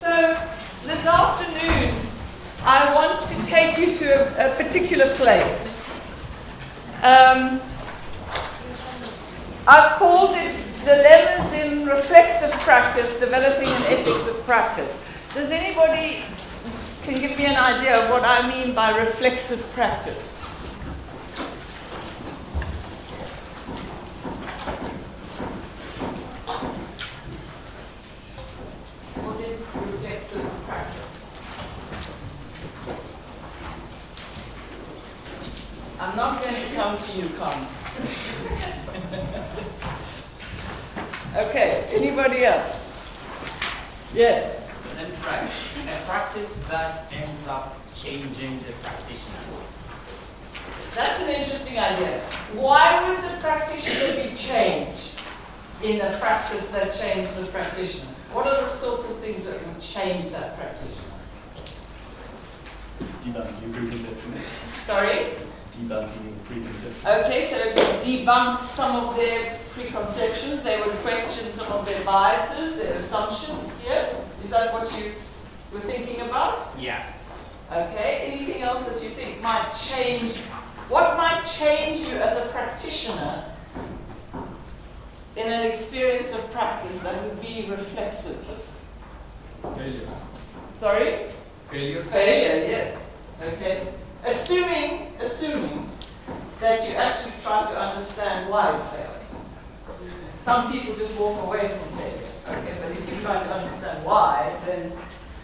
So this afternoon, I want to take you to a particular place. I've called it Dilemmas in Reflexive Practice, Developing an Ethics of Practice. Does anybody can give me an idea of what I mean by reflexive practice? What is reflexive practice? I'm not going to come to you, Con. Okay, anybody else? Yes. Then try a practice that ends up changing the practitioner. That's an interesting idea. Why would the practitioner be changed in a practice that changed the practitioner? What are the sorts of things that would change that practitioner? Debunking preconceptions. Sorry? Debunking preconceptions. Okay, so it would debunk some of their preconceptions. They would question some of their biases, their assumptions. Yes? Is that what you were thinking about? Yes. Okay, anything else that you think might change? What might change you as a practitioner in an experience of practice that would be reflexive? Failure. Sorry? Failure. Failure, yes. Okay. Assuming that you actually try to understand why you failed. Some people just walk away from failure. Okay, but if you try to understand why, then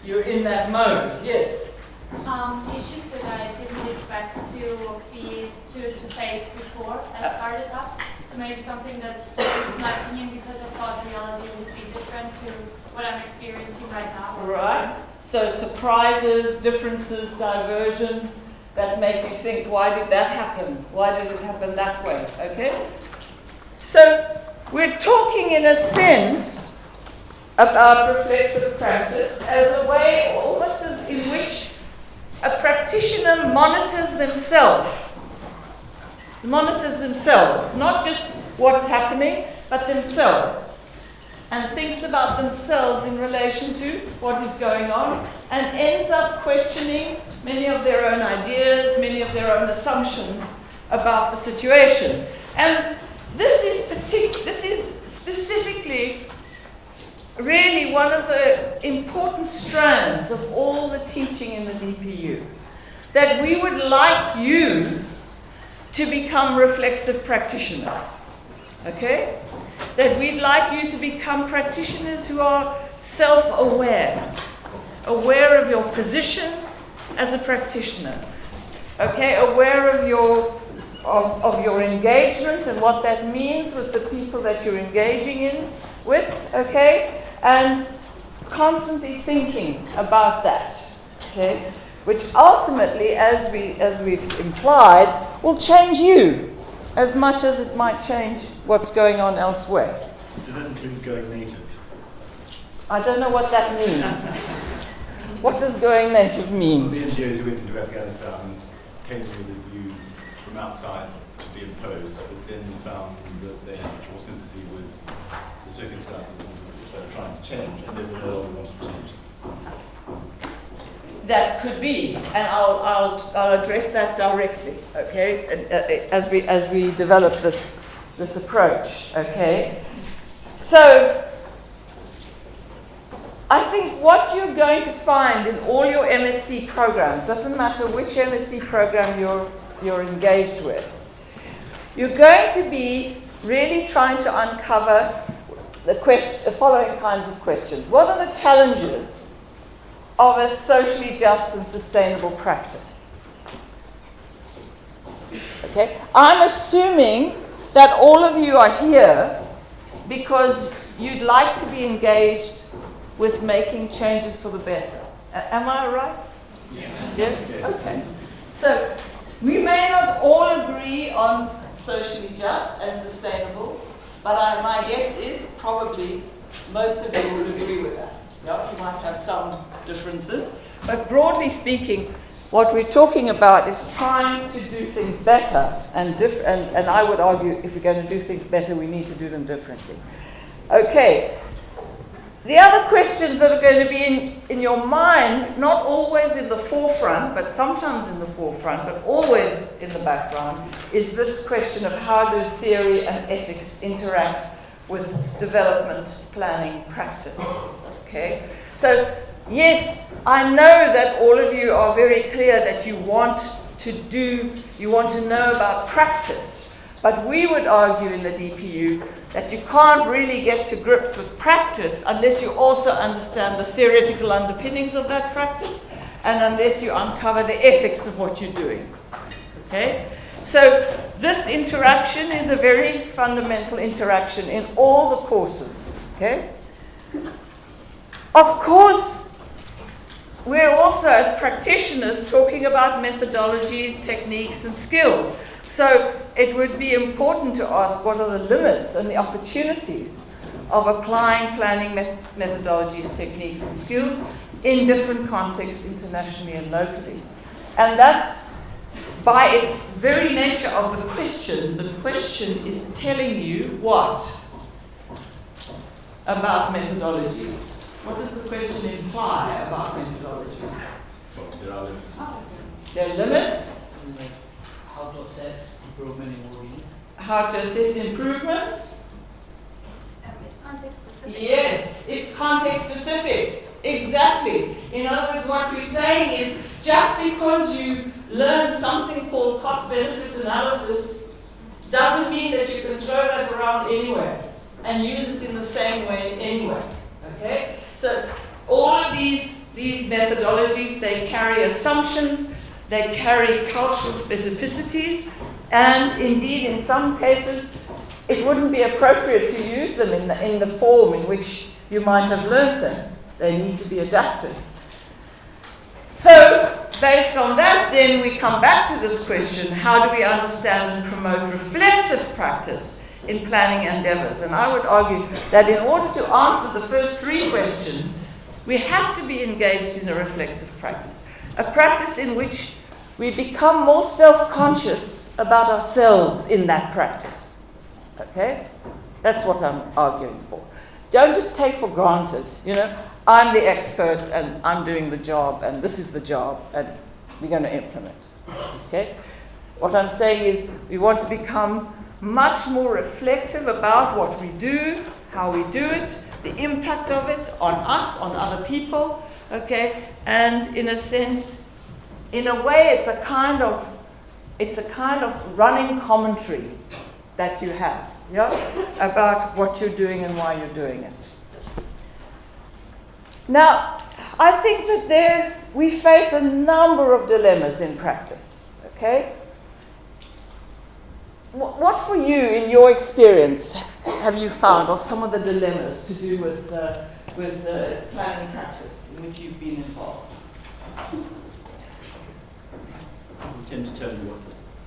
you're in that mode. Yes? Issues that I didn't expect to face before I started up. So maybe something that is my opinion because I thought reality would be different to what I'm experiencing right now. Right. So surprises, differences, diversions that make you think, why did that happen? Why did it happen that way? Okay? So we're talking in a sense about reflexive practice as a way, almost as in which a practitioner monitors themselves. Not just what's happening, but themselves. And thinks about themselves in relation to what is going on, and ends up questioning many of their own ideas, many of their own assumptions about the situation. And this is specifically really one of the important strands of all the teaching in the DPU, that we would like you to become reflexive practitioners. Okay? That we'd like you to become practitioners who are self-aware, aware of your position as a practitioner, okay, aware of your engagement and what that means with the people that you're engaging with, okay, and constantly thinking about that, okay, which ultimately, as we've implied, will change you as much as it might change what's going on elsewhere. Does that include going native? I don't know what that means. What does going native mean? The NGOs who went into Afghanistan came in with a view from outside to be imposed, but then found that they had much more sympathy with the circumstances under which they were trying to change, and they were no longer wanted to change them. That could be, and I'll address that directly, okay, as we develop this approach, okay. So I think what you're going to find in all your MSc programs, doesn't matter which MSc program you're engaged with, you're going to be really trying to uncover the following kinds of questions. What are the challenges of a socially just and sustainable practice? Okay, I'm assuming that all of you are here because you'd like to be engaged with making changes for the better. Am I right? Yes? Okay. So we may not all agree on socially just and sustainable, but my guess is probably most of you would agree with that. Yeah, you might have some differences, but broadly speaking, what we're talking about is trying to do things better, and I would argue if we're going to do things better, we need to do them differently. Okay, The other questions that are going to be in your mind, not always in the forefront, but sometimes in the forefront, but always in the background, is this question of how do theory and ethics interact with development planning practice. Okay? So, yes, I know that all of you are very clear that you want to know about practice, but we would argue in the DPU that you can't really get to grips with practice unless you also understand the theoretical underpinnings of that practice and unless you uncover the ethics of what you're doing. Okay? So this interaction is a very fundamental interaction in all the courses. Okay? Of course, we're also, as practitioners, talking about methodologies, techniques, and skills. So it would be important to ask what are the limits and the opportunities of applying planning methodologies, techniques, and skills in different contexts, internationally and locally. And that's, by its very nature of the question is telling you what about methodologies? What does the question imply about methodologies? Well, there are limits. There are limits. Like how to assess improvement in well-being. How to assess improvements? It's context specific. Yes, it's context specific. Exactly. In other words, what we're saying is just because you learn something called cost-benefit analysis doesn't mean that you can throw that around anywhere and use it in the same way anywhere. Okay? So all of these methodologies, they carry assumptions, they carry cultural specificities, and indeed in some cases it wouldn't be appropriate to use them in the form in which you might have learned them. They need to be adapted. So, based on that, then we come back to this question, how do we understand and promote reflexive practice in planning endeavors? And I would argue that in order to answer the first three questions, we have to be engaged in a reflexive practice, a practice in which we become more self-conscious about ourselves in that practice. Okay? That's what I'm arguing for. Don't just take for granted, I'm the expert and I'm doing the job and this is the job and we're going to implement. Okay? What I'm saying is we want to become much more reflective about what we do, how we do it, the impact of it on us, on other people, okay? And in a sense, in a way, it's a kind of running commentary that you have, about what you're doing and why you're doing it. Now, I think that we face a number of dilemmas in practice, okay? What for you, in your experience, have you found are some of the dilemmas to do with planning practice in which you've been involved? People tend to tell you what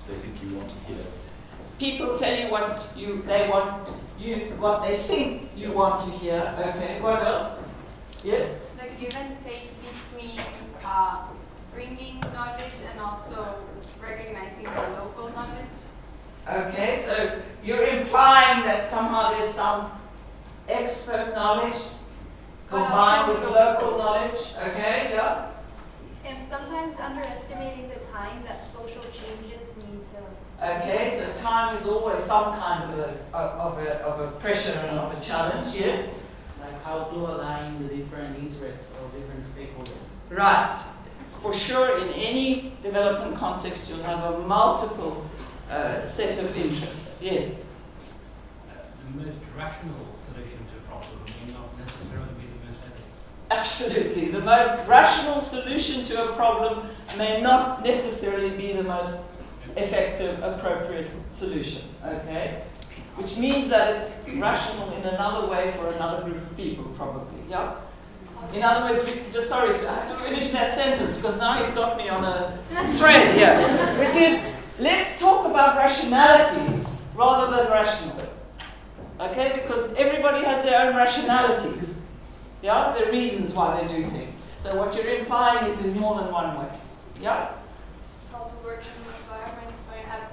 they think you want to hear. People tell you what they think you want to hear. Okay, what else? Yes? The give and take between bringing knowledge and also recognizing the local knowledge. Okay, so you're implying that somehow there's some expert knowledge combined with local knowledge. Okay, yeah? And sometimes underestimating the time that social changes need to. Okay, so time is always some kind of a pressure and of a challenge, yes? Like how to align the different interests of different stakeholders. Right. For sure, in any development context, you'll have a multiple set of interests, yes? The most rational solution to a problem may not necessarily be the most ethical. Absolutely. The most rational solution to a problem may not necessarily be the most effective, appropriate solution, okay? Which means that it's rational in another way for another group of people, probably, yeah? In other words, I have to finish that sentence because now he's got me on a thread here, which is, let's talk about rationalities rather than rational, okay? Because everybody has their own rationalities, yeah? There are reasons why they do things. So what you're implying is there's more than one way, yeah? How to work in an environment where you have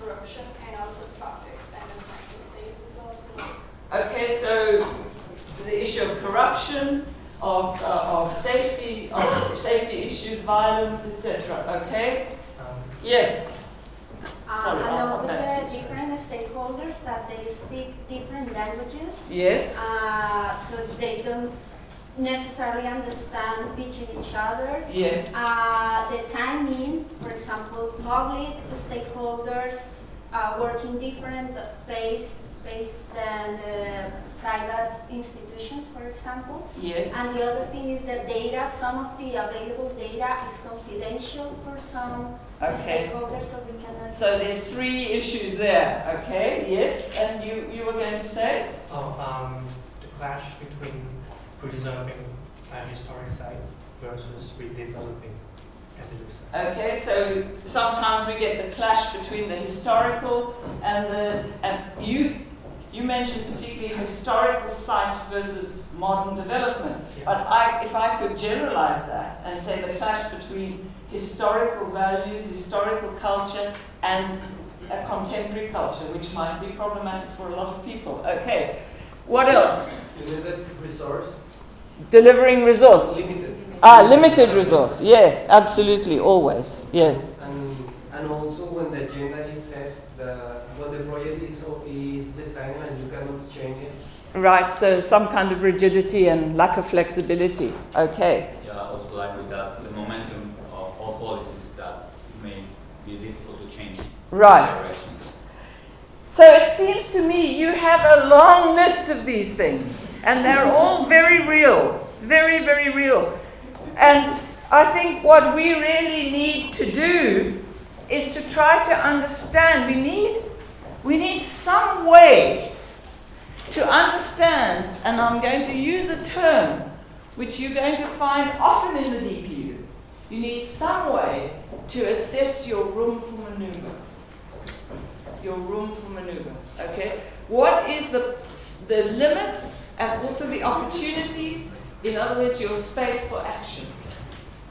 corruption and also traffic and it's not so safe as well to work. Okay, so the issue of corruption, of safety issues, violence, etc. Okay? Yes. Sorry, I'll along come with back to the you. different stakeholders that they speak different languages. Yes. So they don't necessarily understand between each other. Yes. The timing, for example, public stakeholders work in different phase than private institutions, for example. Yes. And the other thing is that data, some of the available data is confidential for some Okay. stakeholders, so we cannot. So there's 3 issues there. Okay. Yes. And you were going to say? The clash between preserving a historic site versus redeveloping as it is. Okay, so sometimes we get the clash between the historical and you mentioned particularly historical site versus modern development. Yeah. But if I could generalize that and say the clash between historical values, historical culture, and a contemporary culture, which might be problematic for a lot of people. Okay, what else? Limited resource. Delivering resource. Limited. Limited resource. Yes, absolutely, always. Yes. And also when the agenda is set, what the project is designed and you cannot change it. Right, so some kind of rigidity and lack of flexibility. Okay. Yeah, also like with that, the momentum of all policies that may be difficult to change. Right. Directions. So it seems to me you have a long list of these things, and they're all very real, very, very real. And I think what we really need to do is to try to understand. We need some way to understand, and I'm going to use a term which you're going to find often in the DPU. You need some way to assess your room for maneuver. Your room for maneuver. Okay? What is the limits and also the opportunities? In other words, your space for action.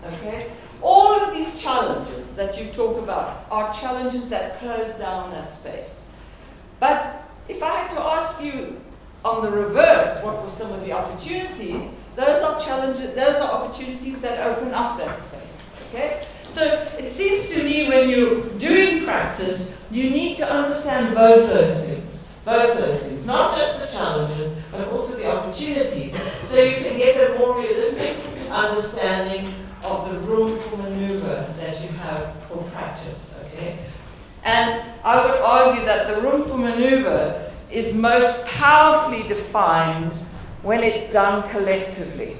Okay? All of these challenges that you talk about are challenges that close down that space. But if I had to ask you on the reverse, what were some of the opportunities? Those are challenges, those are opportunities that open up that space. Okay? So it seems to me when you're doing practice, you need to understand both those things. Both those things. Not just the challenges, but also the opportunities. So you can get a more realistic understanding of the room for maneuver that you have for practice. Okay? And I would argue that the room for maneuver is most powerfully defined when it's done collectively.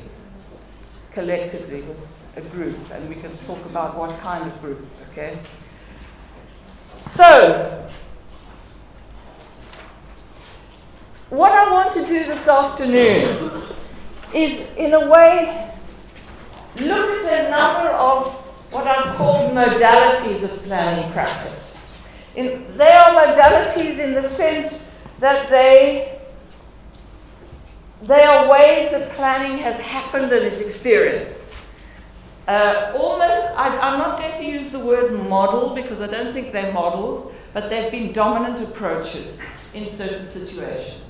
Collectively with a group, and we can talk about what kind of group, okay? So, what I want to do this afternoon is, in a way, look at a number of what I've called modalities of planning practice. They are modalities in the sense that they are ways that planning has happened and is experienced. I'm not going to use the word model because I don't think they're models, but they've been dominant approaches in certain situations.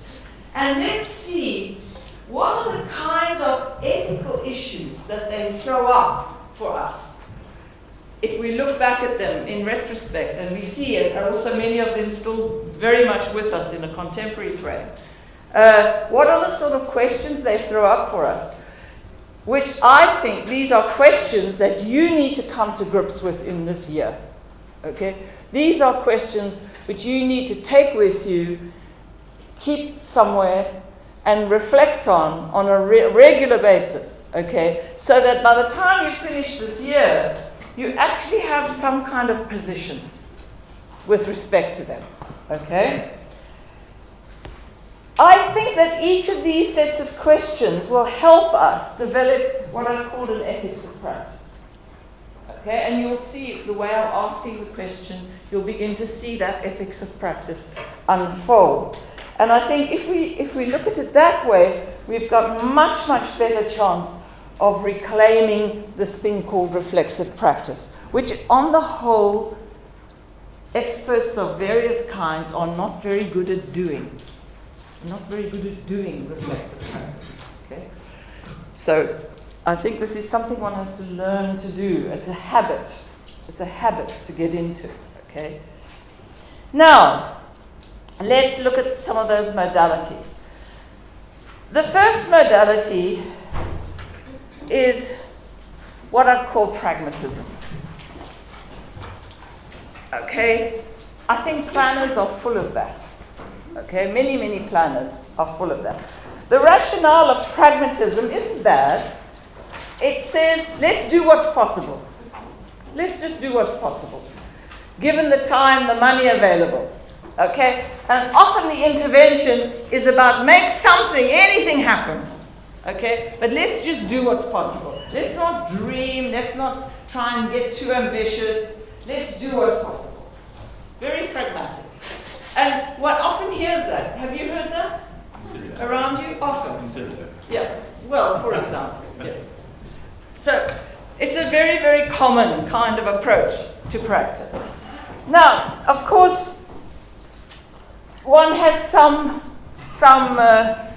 And let's see what are the kind of ethical issues that they throw up for us. If we look back at them in retrospect and we see it, and also many of them still very much with us in a contemporary frame, what are the sort of questions they throw up for us? Which I think these are questions that you need to come to grips with in this year. Okay? These are questions which you need to take with you, keep somewhere, and reflect on a regular basis. Okay? So that by the time you finish this year, you actually have some kind of position with respect to them. Okay? I think that each of these sets of questions will help us develop what I call an ethics of practice. Okay, and you'll see the way I'm asking the question, you'll begin to see that ethics of practice unfold. And I think if we look at it that way, we've got much, much better chance of reclaiming this thing called reflexive practice, which on the whole, experts of various kinds are not very good at doing. Not very good at doing reflexive practice. Okay? So I think this is something one has to learn to do. It's a habit. It's a habit to get into. Okay? Now, let's look at some of those modalities. The first modality is what I've called pragmatism. Okay? I think planners are full of that. Okay? Many, many planners are full of that. The rationale of pragmatism isn't bad. It says, let's do what's possible. Let's just do what's possible, given the time, the money available. Okay? And often the intervention is about make something, anything happen. Okay? But let's just do what's possible. Let's not dream. Let's not try and get too ambitious. Let's do what's possible. Very pragmatic. And one often hears that. Have you heard that? Around you? Often. Yeah. Well, for example, yes. So it's a very, very common kind of approach to practice. Now, of course, one has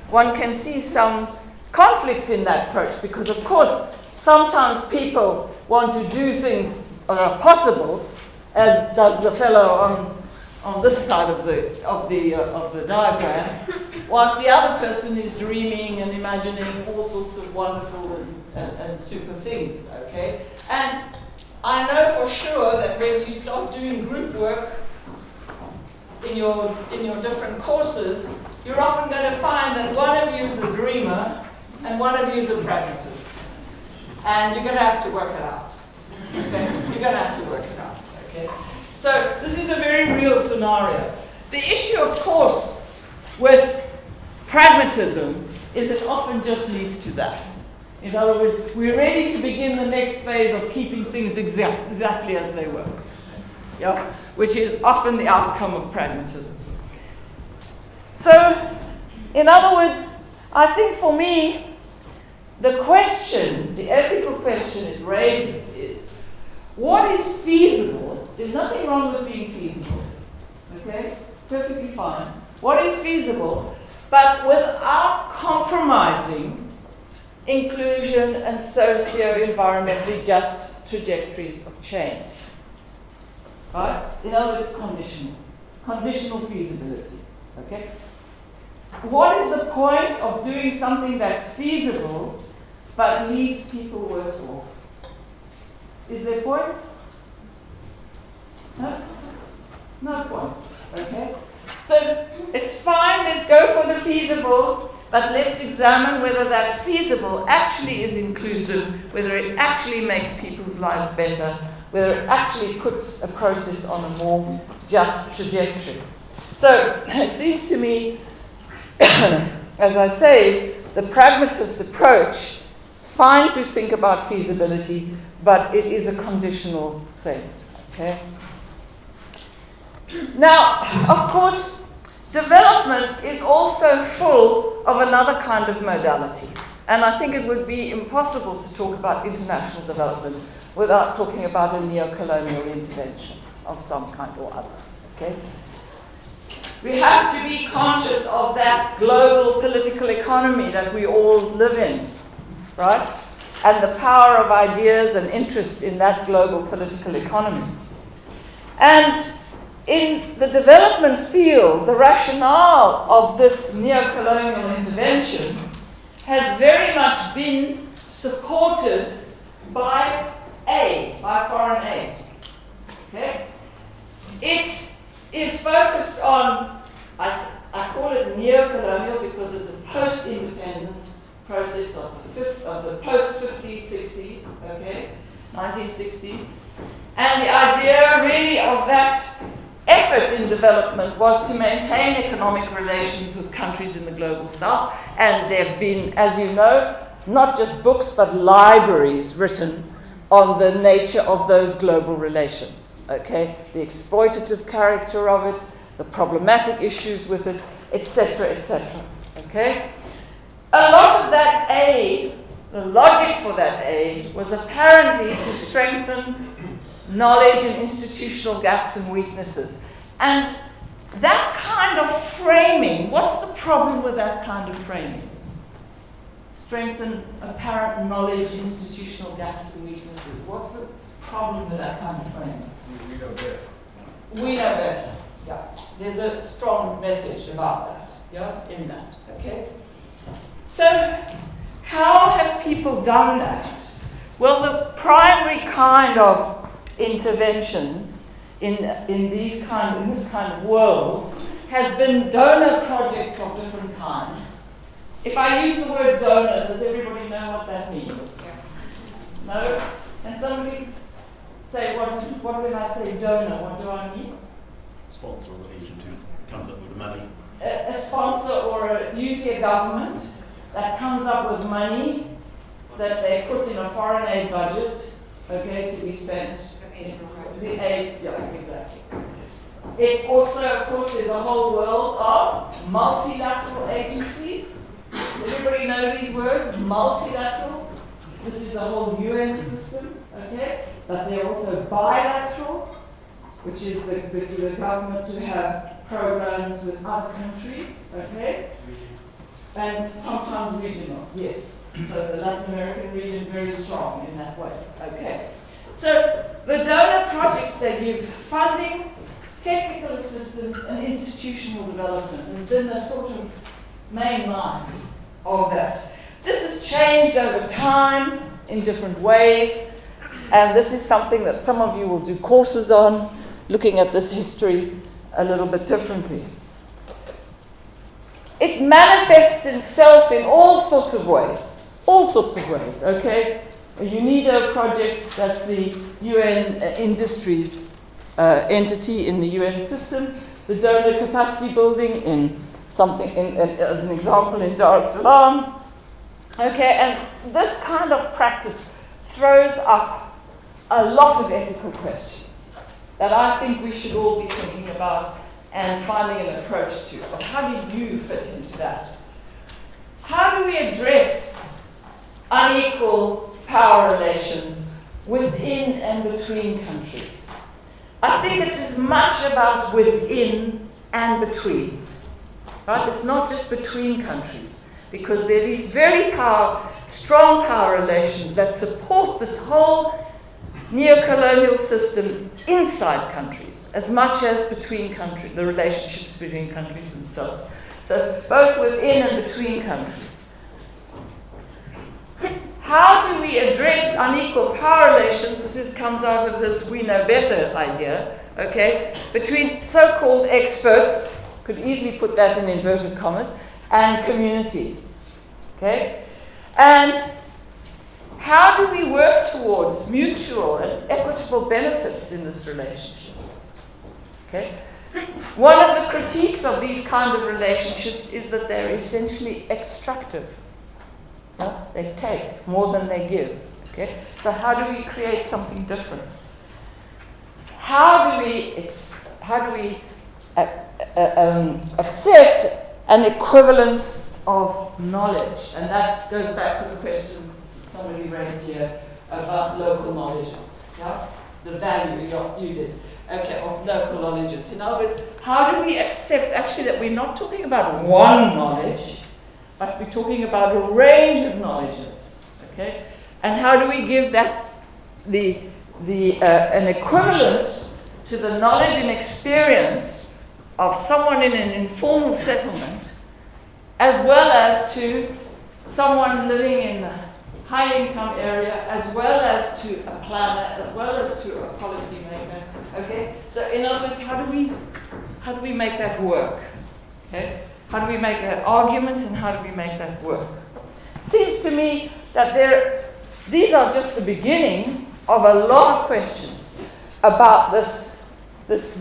one can see some conflicts in that approach because, of course, sometimes people want to do things that are possible, as does the fellow on this side of the diagram, whilst the other person is dreaming and imagining all sorts of wonderful and super things. Okay, and I know for sure that when you start doing group work in your different courses, you're often going to find that one of you is a dreamer and one of you is a pragmatist. And you're going to have to work it out. Okay? You're going to have to work it out. Okay? So this is a very real scenario. The issue, of course, with pragmatism is it often just leads to that. In other words, we're ready to begin the next phase of keeping things exactly as they were. Yeah? Which is often the outcome of pragmatism. So, in other words, I think for me, the question, the ethical question it raises is, what is feasible? There's nothing wrong with being feasible. Okay? Perfectly fine. What is feasible, but without compromising inclusion and socio-environmentally just trajectories of change. Right? In other words, conditional feasibility. Okay? What is the point of doing something that's feasible but leaves people worse off? Is there a point? No? No point. Okay? So it's fine, let's go for the feasible, but let's examine whether that feasible actually is inclusive, whether it actually makes people's lives better, whether it actually puts a process on a more just trajectory. So it seems to me, as I say, the pragmatist approach, it's fine to think about feasibility, but it is a conditional thing. Okay? Now, of course, development is also full of another kind of modality. And I think it would be impossible to talk about international development without talking about a neo-colonial intervention of some kind or other. Okay? We have to be conscious of that global political economy that we all live in, right? And the power of ideas and interests in that global political economy. And in the development field, the rationale of this neo-colonial intervention has very much been supported by foreign aid. Okay? It is focused on, I call it neo-colonial because it's a post-independence process of the post-50s, 60s, okay, 1960s. And the idea really of that effort in development was to maintain economic relations with countries in the global south. And there have been, as you know, not just books but libraries written on the nature of those global relations, okay? The exploitative character of it, the problematic issues with it, etc., okay? A lot of that aid, the logic for that aid, was apparently to strengthen knowledge and institutional gaps and weaknesses. And that kind of framing, what's the problem with that kind of framing? strengthen apparent knowledge, institutional gaps and weaknesses. What's the problem with that kind of framing? We know better. We know better. Yeah. There's a strong message about that. Yeah, in that. Okay. So, how have people done that? Well, the primary kind of interventions in this kind of world has been donor projects of different kinds. If I use the word donor, does everybody know what that means? No? Can somebody say what when I say donor, what do I mean? Sponsor or agent who comes up with the money. A sponsor or usually a government that comes up with money that they put in a foreign aid budget, okay, to be spent. The aid, yeah, exactly. It's also, of course, there's a whole world of multilateral agencies. Everybody know these words? Multilateral. This is a whole UN system, okay? But they're also bilateral, which is the governments who have programs with other countries, okay? And sometimes regional, yes. So the Latin American region very strong in that way, okay? So the donor projects, they give funding, technical assistance, and institutional development has been the sort of main lines of that. This has changed over time in different ways, and this is something that some of you will do courses on, looking at this history a little bit differently. It manifests itself in all sorts of ways, okay? A UNIDO project, that's the UN industries entity in the UN system, the donor capacity building in something, as an example, in Dar es Salaam. Okay, and this kind of practice throws up a lot of ethical questions that I think we should all be thinking about and finding an approach to. Of how do you fit into that? How do we address unequal power relations within and between countries? I think it's as much about within and between. Right? It's not just between countries, because there are these very strong power relations that support this whole neo-colonial system inside countries, as much as between countries, the relationships between countries themselves. So both within and between countries. How do we address unequal power relations? This comes out of this we know better idea, okay, between so-called experts, could easily put that in inverted commas, and communities, okay? And how do we work towards mutual and equitable benefits in this relationship? Okay? One of the critiques of these kind of relationships is that they're essentially extractive. Yeah? They take more than they give. Okay? So how do we create something different? How do we accept an equivalence of knowledge? And that goes back to the question somebody raised here about local knowledges. Yeah? The value you did. Okay, of local knowledges. In other words, how do we accept actually that we're not talking about one knowledge, but we're talking about a range of knowledges. Okay? And how do we give that an equivalence to the knowledge and experience of someone in an informal settlement, as well as to someone living in a high-income area, as well as to a planner, as well as to a policymaker. Okay, so in other words, how do we make that work? Okay, how do we make that argument, and how do we make that work? It seems to me that these are just the beginning of a lot of questions about this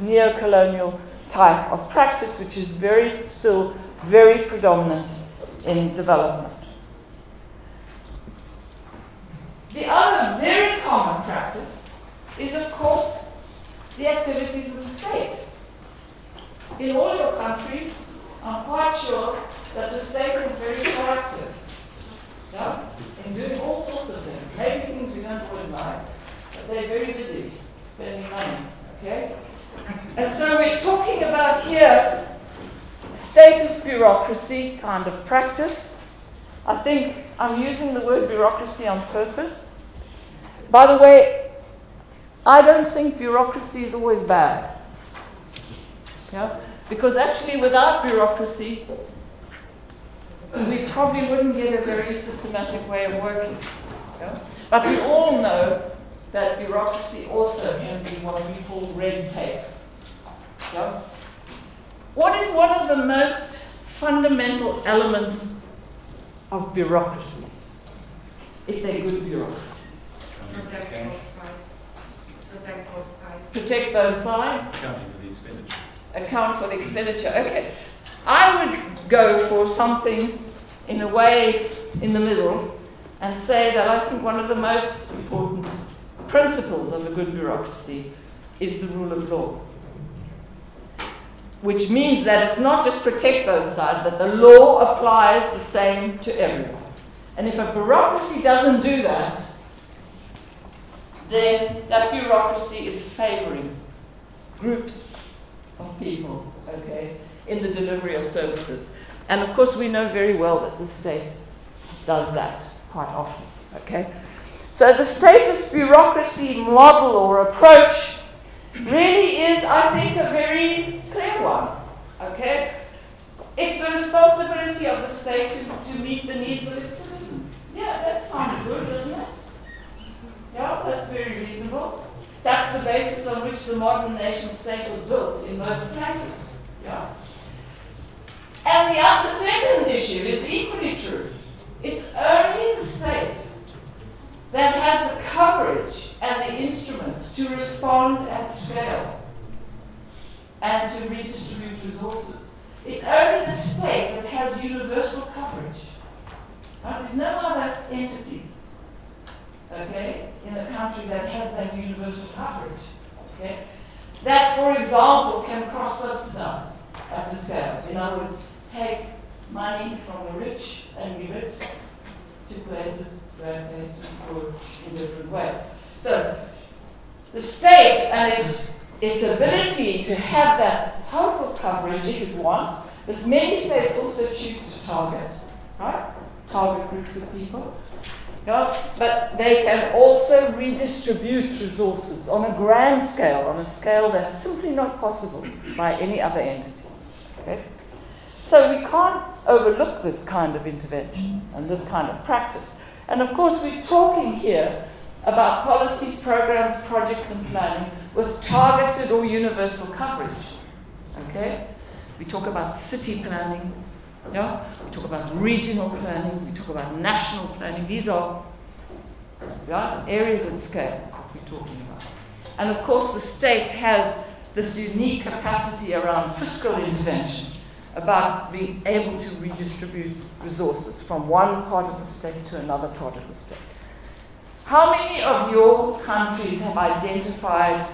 neo-colonial type of practice, which is still very predominant in development. The other very common practice is, of course, the activities of the state. In all your countries, I'm quite sure that the state is very proactive, yeah, in doing all sorts of things, maybe things we don't always like, but they're very busy spending money, okay? And so we're talking about here status bureaucracy kind of practice, I think I'm using the word bureaucracy on purpose. By the way, I don't think bureaucracy is always bad. Yeah? Because actually without bureaucracy, we probably wouldn't get a very systematic way of working. Yeah? But we all know that bureaucracy also can be what we call red tape. Yeah? What is one of the most fundamental elements of bureaucracies, if they're good bureaucracies? Protect both sides. Protect both sides. Protect both sides. Accounting for the expenditure. Account for the expenditure. Okay. I would go for something in a way in the middle and say that I think one of the most important principles of a good bureaucracy is the rule of law. Which means that it's not just protect both sides, that the law applies the same to everyone. And if a bureaucracy doesn't do that, then that bureaucracy is favoring groups of people, okay, in the delivery of services. And of course we know very well that the state does that quite often, okay? So the status bureaucracy model or approach really is, I think, a very clear one, okay? It's the responsibility of the state to meet the needs of its citizens. Yeah, that sounds good, doesn't it? Yeah, that's very reasonable. That's the basis on which the modern nation state was built in most places. Yeah. And the second issue is equally true. It's only the state that has the coverage and the instruments to respond at scale and to redistribute resources. It's only the state that has universal coverage. Right? There's no other entity, okay, in a country that has that universal coverage. Okay? That, for example, can cross-subsidize at the scale. In other words, take money from the rich and give it to places where they poor in different ways. So the state and its ability to have that total coverage if it wants, because many states also choose to target, right? Target groups of people. Yeah? But they can also redistribute resources on a grand scale, on a scale that's simply not possible by any other entity. Okay? So we can't overlook this kind of intervention and this kind of practice. And of course, we're talking here about policies, programs, projects, and planning with targeted or universal coverage. Okay? We talk about city planning. Yeah? We talk about regional planning. We talk about national planning. These are areas at scale that we're talking about. And of course, the state has this unique capacity around fiscal intervention, about being able to redistribute resources from one part of the state to another part of the state. How many of your countries have identified,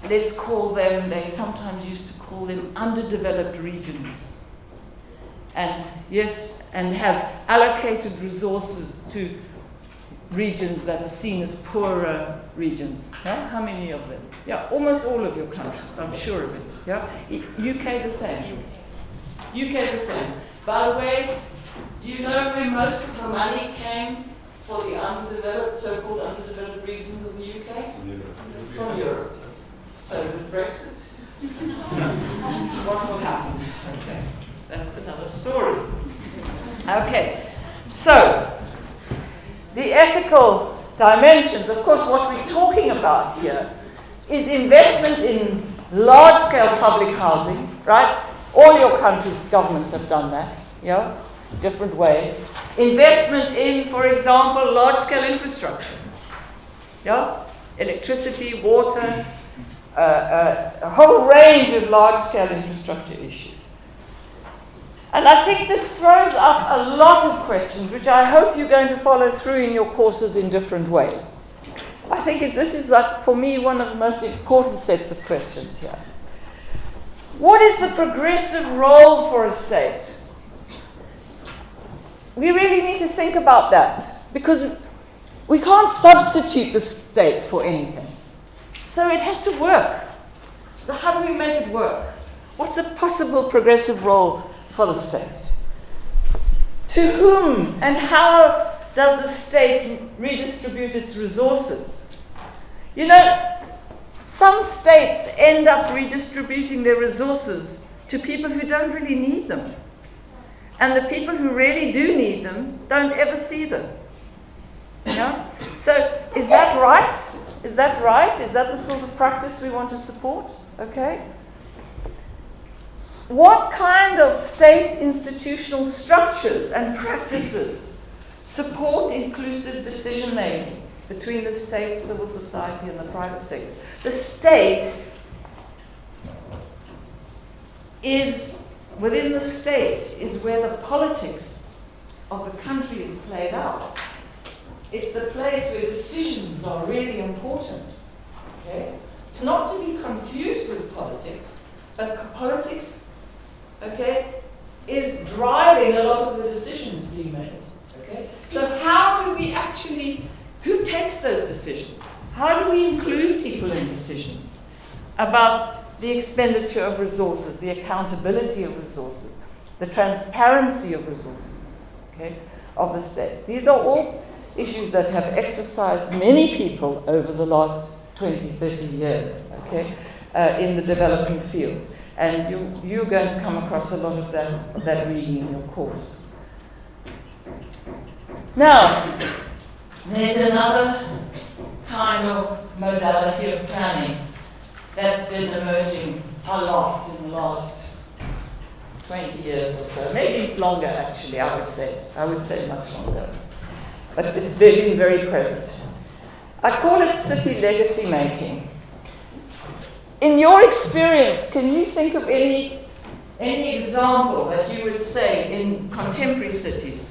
let's call them, they sometimes used to call them underdeveloped regions, and yes, and have allocated resources to regions that are seen as poorer regions? Yeah? How many of them? Yeah, almost all of your countries, I'm sure of it. Yeah? UK the same. UK the same. By the way, do you know where most of the money came for the underdeveloped, so-called underdeveloped regions of the UK? From Europe. So with Brexit, what will happen? Okay, that's another story. Okay, so the ethical dimensions, of course, what we're talking about here is investment in large-scale public housing, right? All your countries' governments have done that, yeah, different ways. Investment in, for example, large-scale infrastructure, yeah, electricity, water, a whole range of large-scale infrastructure issues. And I think this throws up a lot of questions, which I hope you're going to follow through in your courses in different ways. I think this is, like, for me, one of the most important sets of questions here. What is the progressive role for a state? We really need to think about that, because we can't substitute the state for anything. So it has to work. So how do we make it work? What's a possible progressive role for the state? To whom and how does the state redistribute its resources? You know, some states end up redistributing their resources to people who don't really need them. And the people who really do need them don't ever see them. You know? So is that right? Is that right? Is that the sort of practice we want to support? Okay. What kind of state institutional structures and practices support inclusive decision-making between the state, civil society, and the private sector? The state is, within the state, is where the politics of the country is played out. It's the place where decisions are really important. Okay? It's not to be confused with politics, but politics, okay, is driving a lot of the decisions being made. Okay? So how do we actually, who takes those decisions? How do we include people in decisions about the expenditure of resources, the accountability of resources, the transparency of resources, okay, of the state? These are all issues that have exercised many people over the last 20, 30 years, okay, in the development field. And you're going to come across a lot of that reading in your course. Now, there's another kind of modality of planning that's been emerging a lot in the last 20 years or so, maybe longer actually, I would say much longer. But it's been very present. I call it city legacy making. In your experience, can you think of any example that you would say in contemporary cities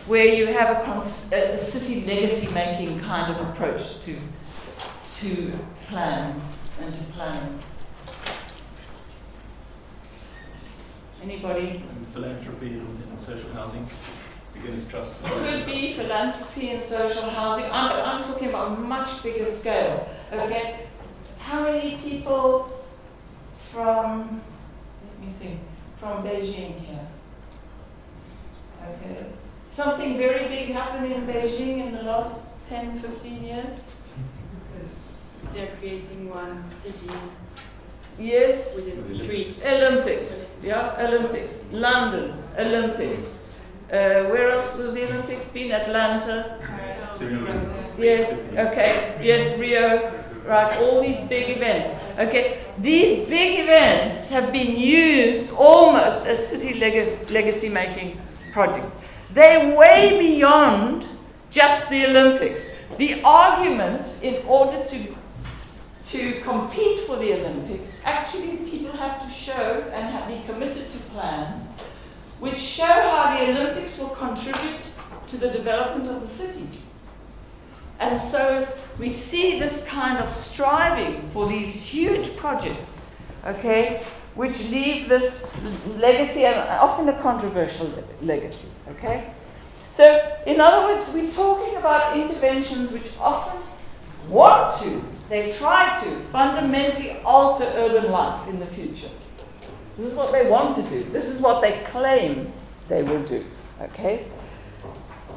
where you have a city legacy making kind of approach to plans and to planning? Anybody? And philanthropy and social housing, beginners' trusts. Could be philanthropy and social housing. I'm talking about a much bigger scale. Okay, how many people from, let me think, from Beijing here? Okay, something very big happened in Beijing in the last 10, 15 years? They're creating one city Yes. within 3. Olympics. Yeah, Olympics. London, Olympics. Where else will the Olympics be? Atlanta. Yes, okay. Yes, Rio. Right, all these big events. Okay, these big events have been used almost as city legacy making projects. They're way beyond just the Olympics. The argument, in order to compete for the Olympics, actually people have to show and be committed to plans which show how the Olympics will contribute to the development of the city. And so we see this kind of striving for these huge projects, okay, which leave this legacy, and often a controversial legacy, okay? So, in other words, we're talking about interventions which often want to, they try to fundamentally alter urban life in the future. This is what they want to do. This is what they claim they will do, okay?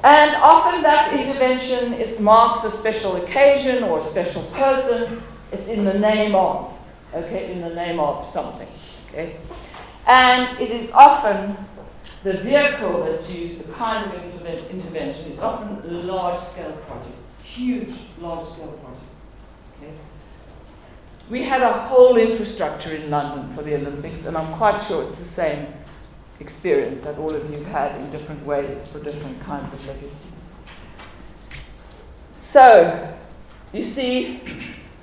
And often that intervention, it marks a special occasion or a special person. It's in the name of, okay, in the name of something, okay? And it is often the vehicle that's used, the kind of intervention is often large-scale projects, huge large-scale projects, okay? We had a whole infrastructure in London for the Olympics, and I'm quite sure it's the same experience that all of you have had in different ways for different kinds of legacies. So, you see,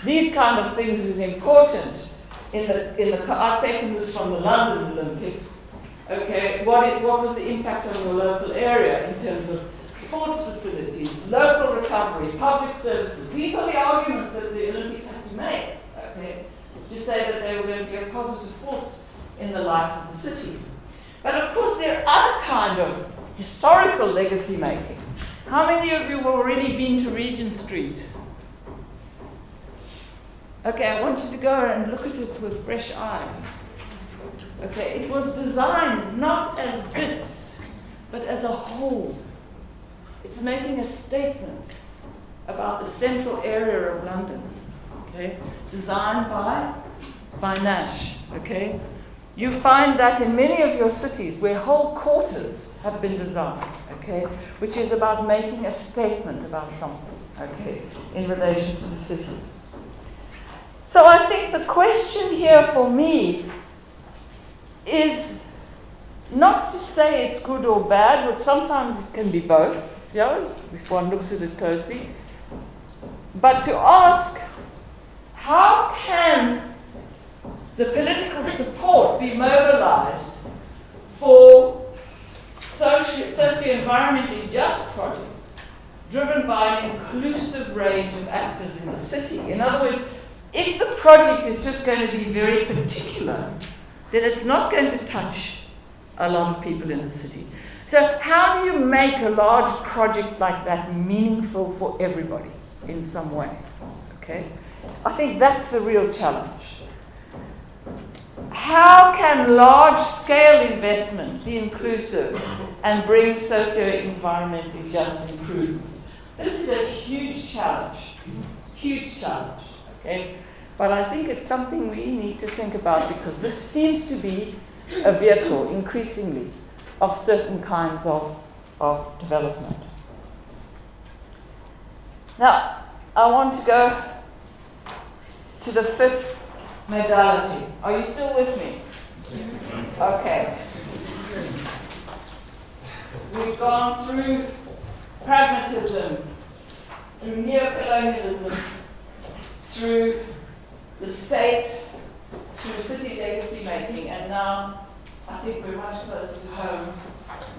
these kind of things is important. I've taken this from the London Olympics. Okay, what was the impact on your local area in terms of sports facilities, local recovery, public services? These are the arguments that the Olympics had to make. Okay, to say that they were going to be a positive force in the life of the city. But of course, there are other kind of historical legacy making. How many of you have already been to Regent Street? Okay, I want you to go and look at it with fresh eyes. Okay, it was designed not as bits, but as a whole. It's making a statement about the central area of London, okay, designed by Nash, okay. You find that in many of your cities where whole quarters have been designed, okay, which is about making a statement about something, okay, in relation to the city. So I think the question here for me is not to say it's good or bad, but sometimes it can be both, you know, if one looks at it closely, but to ask, how can the political support be mobilized for socio-environmentally just projects driven by an inclusive range of actors in the city? In other words, if the project is just going to be very particular, then it's not going to touch a lot of people in the city. So how do you make a large project like that meaningful for everybody in some way? Okay? I think that's the real challenge. How can large-scale investment be inclusive and bring socio-environmentally just improvement? This is a huge challenge, okay? But I think it's something we need to think about, because this seems to be a vehicle, increasingly, of certain kinds of development. Now, I want to go to the fifth modality. Are you still with me? Okay. We've gone through pragmatism, through neocolonialism, through the state, through city legacy making, and now I think we're much closer to home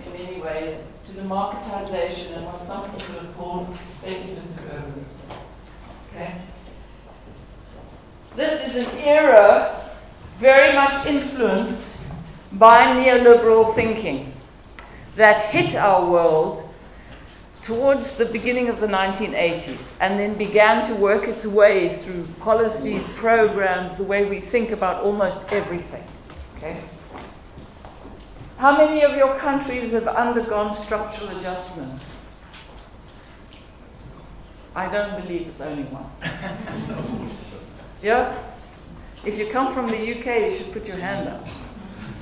in many ways, to the marketization and what some people have called speculative urbanism. Okay? This is an era very much influenced by neoliberal thinking that hit our world towards the beginning of the 1980s and then began to work its way through policies, programs, the way we think about almost everything. Okay? How many of your countries have undergone structural adjustment? I don't believe it's only one. Yeah? If you come from the UK, you should put your hand up.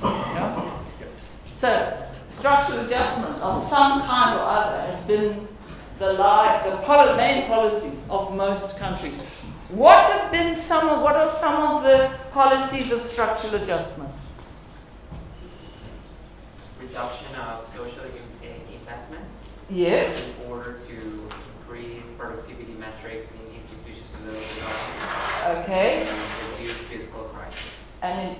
Yeah? So, structural adjustment of some kind or other has been the main policies of most countries. What are some of the policies of structural adjustment? Reduction of social investment. Yes. In order to increase productivity metrics in institutions and local government. Okay. And reduce fiscal crisis. And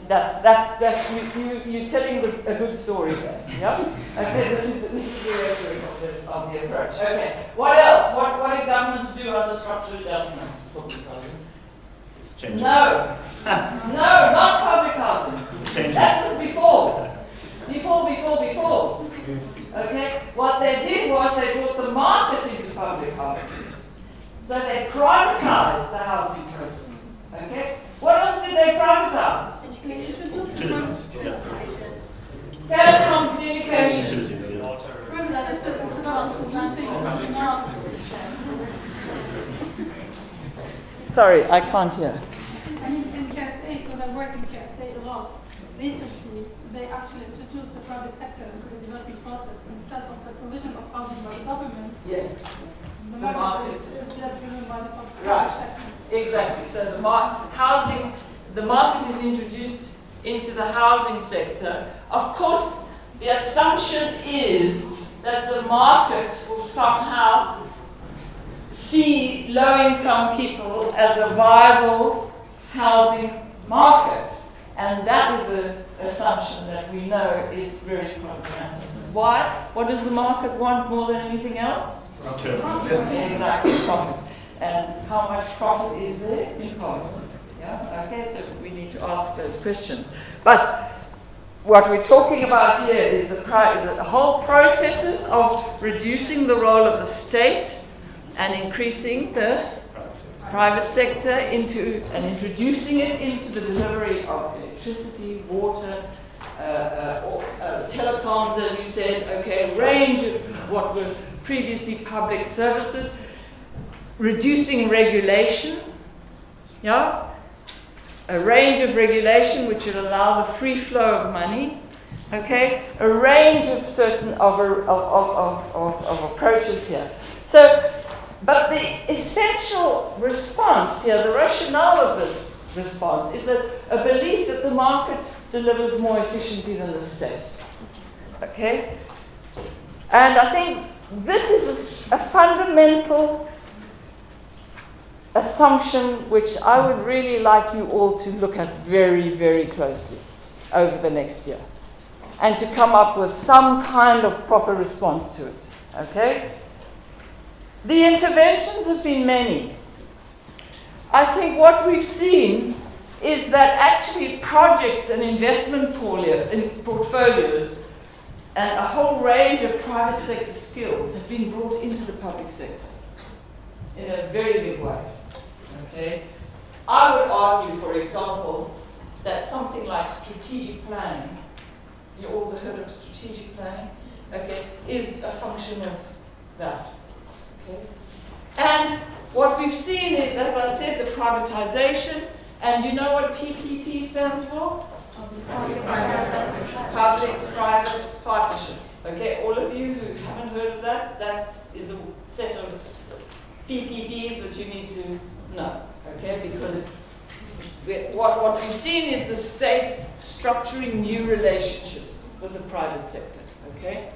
you're telling a good story there. Yeah. Okay. This is the rhetoric of the approach. Okay. What else? What do governments do under structural adjustment? It's changing. No. No, not public housing. That was before. Before. Okay? What they did was they brought the market into public housing. So they privatized the housing process. Okay? What else did they privatize? Utilities. Yeah. Telecom communications. Utilities. Sorry, I can't hear. In KSA, because I work in KSA a lot, recently they actually introduced the private sector into the development process instead of the provision of housing by the government. Yes. The market is driven by the private Right. sector. Exactly. So the market is introduced into the housing sector. Of course, the assumption is that the market will somehow see low-income people as a viable housing market. And that is an assumption that we know is very problematic. Why? What does the market want more than anything else? Exactly, profit. And how much profit is there in poverty? Yeah? Okay, so we need to ask those questions. But what we're talking about here is the whole processes of reducing the role of the state and increasing the private sector and introducing it into the delivery of electricity, water, telecoms, as you said, okay, a range of what were previously public services, reducing regulation, yeah, a range of regulation which would allow the free flow of money, okay, a range of certain of approaches here. So, but the essential response here, the rationale of this response, is that a belief that the market delivers more efficiently than the state. Okay? And I think this is a fundamental assumption which I would really like you all to look at very, very closely over the next year and to come up with some kind of proper response to it. Okay? The interventions have been many. I think what we've seen is that actually projects and investment portfolios and a whole range of private sector skills have been brought into the public sector in a very big way. Okay? I would argue, for example, that something like strategic planning, you all heard of strategic planning, okay, is a function of that. Okay? And what we've seen is, as I said, the privatization, and you know what PPP stands for? Public-private partnerships. Okay, all of you who haven't heard of that, that is a set of PPPs that you need to know. Okay, because what we've seen is the state structuring new relationships with the private sector. Okay,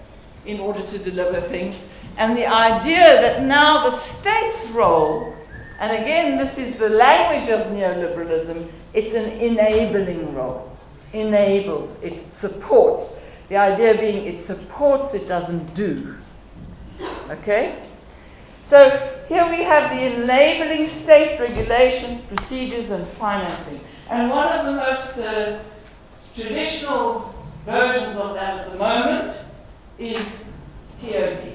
in order to deliver things. And the idea that now the state's role, and again, this is the language of neoliberalism, it's an enabling role. Enables, it supports. The idea being it supports, it doesn't do. Okay? So here we have the enabling state regulations, procedures, and financing. And one of the most traditional versions of that at the moment is TOD.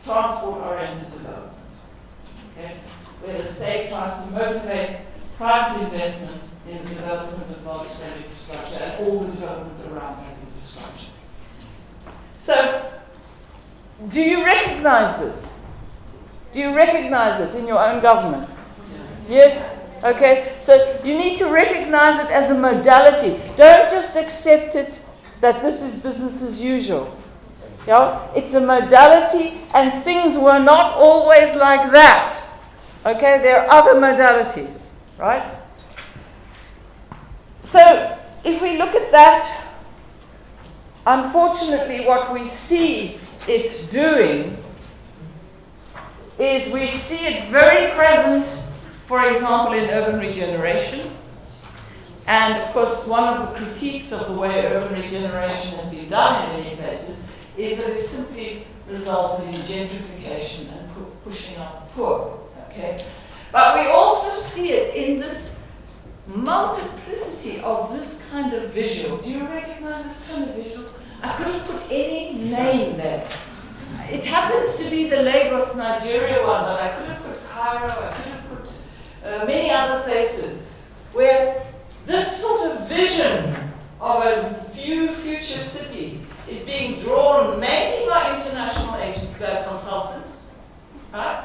Transport-oriented development, okay, where the state tries to motivate private investment in the development of large-scale infrastructure and all the development around that infrastructure. So, do you recognize this? Do you recognize it in your own governments? Yes? Okay, so you need to recognize it as a modality. Don't just accept it that this is business as usual. Yeah? It's a modality, and things were not always like that. Okay, there are other modalities, right? So, if we look at that, unfortunately, what we see it doing is we see it very present, for example, in urban regeneration. And, of course, one of the critiques of the way urban regeneration has been done in many places is that it simply resulted in gentrification and pushing out the poor. Okay? But we also see it in this multiplicity of this kind of visual. Do you recognize this kind of visual? I couldn't put any name there. It happens to be the Lagos, Nigeria one, but I could have put Cairo, I could have put many other places where this sort of vision of a future city is being drawn mainly by international consultants, right?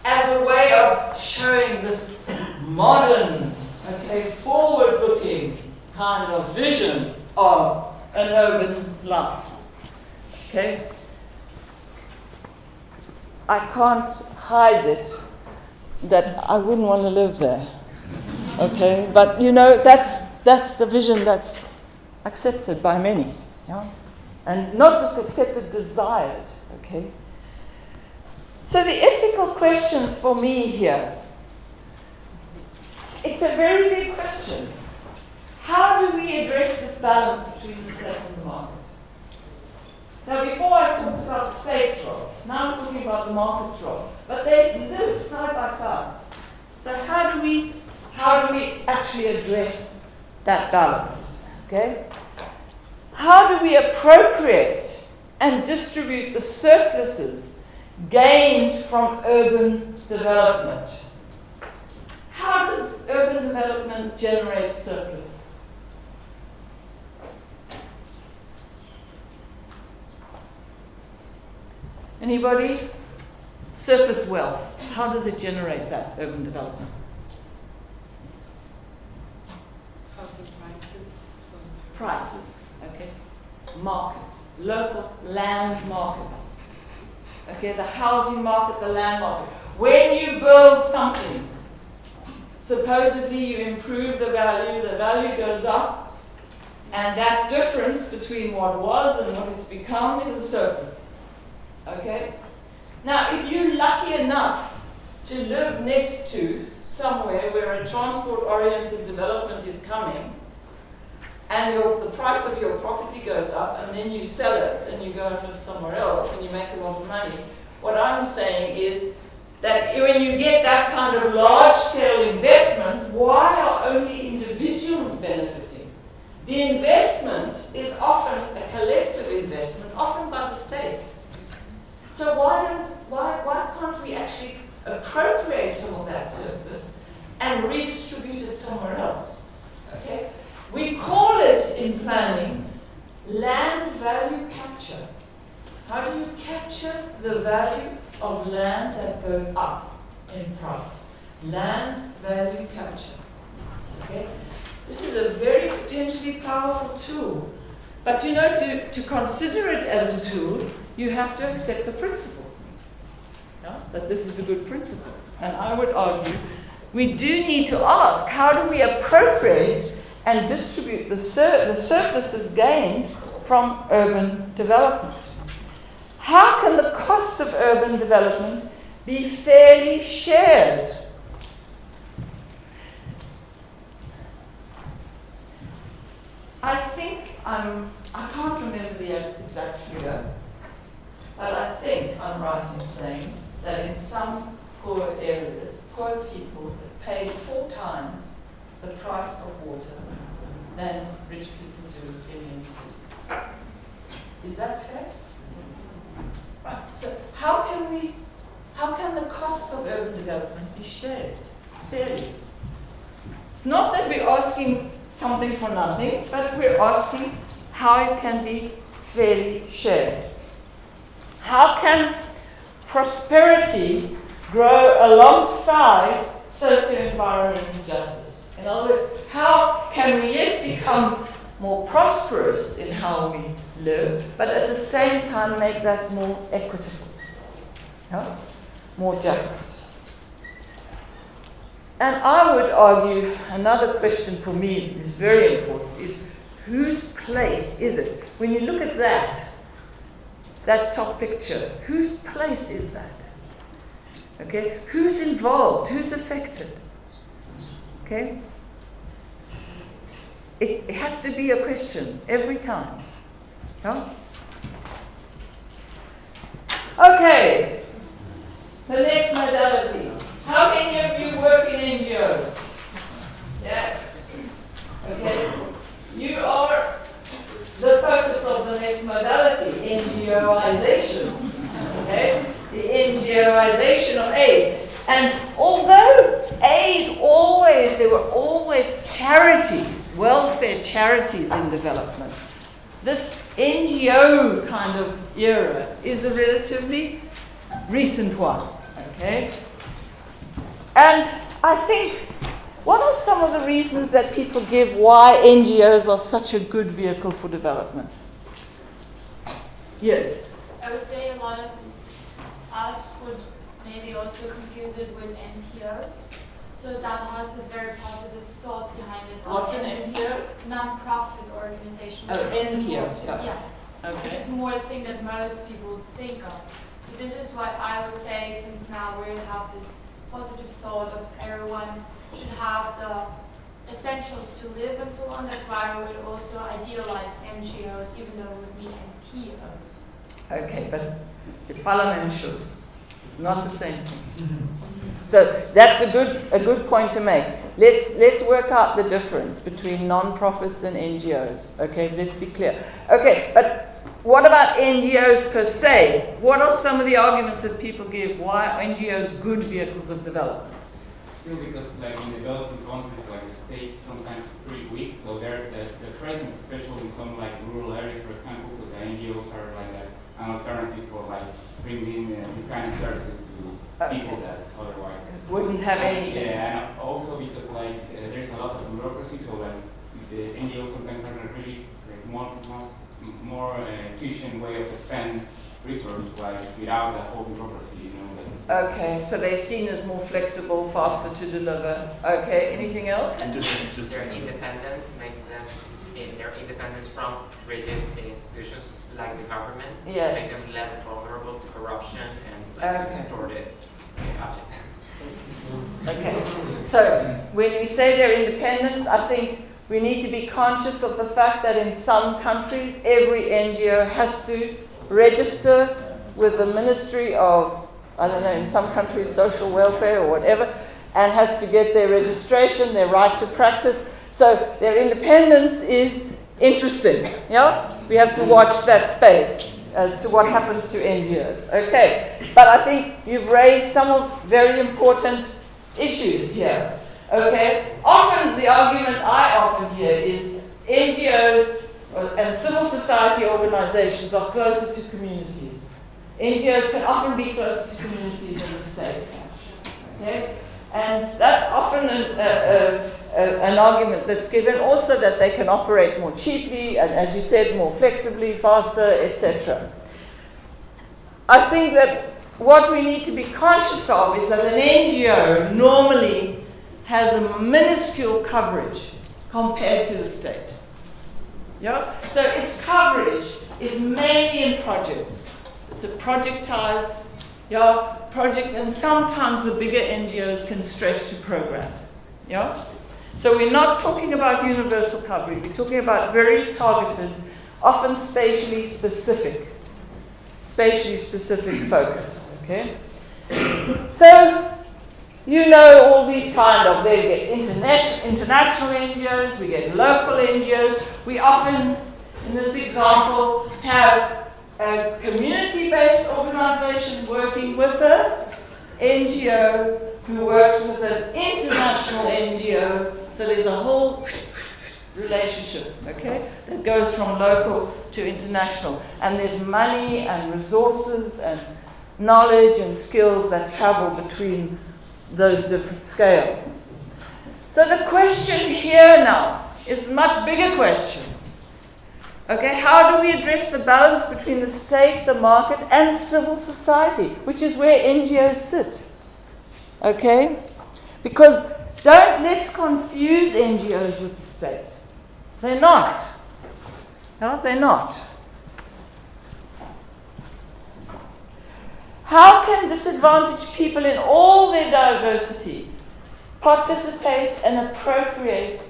As a way of showing this modern, okay, forward-looking kind of vision of an urban life. Okay? I can't hide it that I wouldn't want to live there. Okay? But you know, that's the vision that's accepted by many. Yeah? And not just accepted, desired. Okay? So the ethical questions for me here, it's a very big question. How do we address this balance between the state and the market? Now, before I talked about the state's role, now I'm talking about the market's role. But they live side by side. So how do we actually address that balance? Okay? How do we appropriate and distribute the surpluses gained from urban development? How does urban development generate surplus? Anybody? Surplus wealth. How does it generate that, urban development? Housing prices. Prices, okay. Markets, local land markets. Okay, the housing market, the land market. When you build something, supposedly you improve the value goes up, and that difference between what was and what it's become is a surplus. Okay? Now, if you're lucky enough to live next to somewhere where a transport-oriented development is coming, and the price of your property goes up, and then you sell it, and you go and live somewhere else, and you make a lot of money, what I'm saying is that when you get that kind of large-scale investment, why are only individuals benefiting? The investment is often a collective investment, often by the state. So why can't we actually appropriate some of that surplus and redistribute it somewhere else? Okay? We call it in planning land value capture. How do you capture the value of land that goes up in price? Land value capture. Okay? This is a very potentially powerful tool. But you know, to consider it as a tool, you have to accept the principle. Yeah? That this is a good principle. And I would argue we do need to ask, how do we appropriate and distribute the surpluses gained from urban development? How can the cost of urban development be fairly shared? I think I can't remember the exact figure, but I think I'm right in saying that in some poor areas, poor people pay 4 times the price of water than rich people do in many cities. Is that fair? Right. So how can the costs of urban development be shared fairly? It's not that we're asking something for nothing, but we're asking how it can be fairly shared. How can prosperity grow alongside socio-environmental justice? In other words, how can we, yes, become more prosperous in how we live, but at the same time make that more equitable, more just? And I would argue another question for me is very important, is whose place is it? When you look at that top picture, whose place is that? Okay, who's involved? Who's affected? Okay? It has to be a question every time. Yeah? Okay, the next modality. How many of you work in NGOs? Yes. Okay. You are the focus of the next modality, NGOization. Okay? The NGOization of aid. And although there were always charities, welfare charities in development, this NGO kind of era is a relatively recent one. Okay? And I think, what are some of the reasons that people give why NGOs are such a good vehicle for development? Yes? I would say a lot of us would maybe also confuse it with NPOs. So that has this very positive thought behind it. What's an NPO? Non-profit organization. Oh, NPOs, yeah. Yeah. Okay. It's more a thing that most people think of. So this is what I would say, since now we have this positive thought of everyone should have the essentials to live and so on. That's why we would also idealize NGOs, even though it would be NPOs. Okay, but it's parliamentals. It's not the same thing. So that's a good point to make. Let's work out the difference between non-profits and NGOs. Okay, let's be clear. Okay, but what about NGOs per se? What are some of the arguments that people give? Why are NGOs good vehicles of development? Because like in developing countries, like the state sometimes is pretty weak, so the presence, especially in some like rural areas, for example, so the NGOs are like an alternative for like bringing these kind of services to people that otherwise wouldn't have anything. Yeah, and also because there's a lot of bureaucracy, so the NGOs sometimes are not really more efficient way of spend resources without the whole bureaucracy, Okay, so they're seen as more flexible, faster to deliver. Okay, anything else? And just Their independence makes them, their independence from rigid institutions like the government, Yes. make them less vulnerable to corruption and distorted objectives. Okay, so when we say their independence, I think we need to be conscious of the fact that in some countries, every NGO has to register with the Ministry of, I don't know, in some countries, social welfare or whatever, and has to get their registration, their right to practice. So their independence is interesting, yeah? We have to watch that space as to what happens to NGOs. Okay, but I think you've raised some of very important issues here. Okay, often the argument I often hear is NGOs and civil society organizations are closer to communities. NGOs can often be closer to communities than the state can. Okay, and that's often an argument that's given. Also that they can operate more cheaply and, as you said, more flexibly, faster, etc. I think that what we need to be conscious of is that an NGO normally has a minuscule coverage compared to the state. Yeah? So its coverage is mainly in projects. It's a projectized project, and sometimes the bigger NGOs can stretch to programs. Yeah? So we're not talking about universal coverage. We're talking about very targeted, often spatially specific focus. Okay? So you know all these they get international NGOs, we get local NGOs. We often, in this example, have a community-based organization working with an NGO who works with an international NGO. So there's a whole relationship, okay, that goes from local to international. And there's money and resources and knowledge and skills that travel between those different scales. So the question here now is a much bigger question. Okay, how do we address the balance between the state, the market, and civil society, which is where NGOs sit? Okay? Because let's confuse NGOs with the state. They're not. No, they're not. How can disadvantaged people in all their diversity participate and appropriate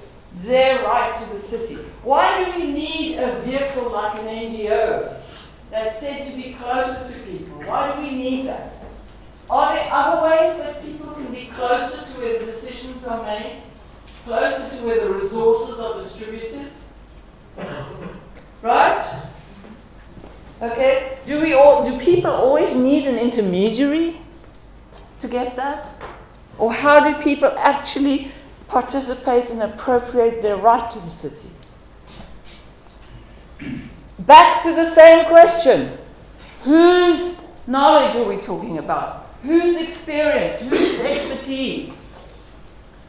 their right to the city? Why do we need a vehicle like an NGO that's said to be closer to people? Why do we need that? Are there other ways that people can be closer to where the decisions are made? Closer to where the resources are distributed? Right? Okay, do people always need an intermediary to get that? Or how do people actually participate and appropriate their right to the city? Back to the same question. Whose knowledge are we talking about? Whose experience? Whose expertise?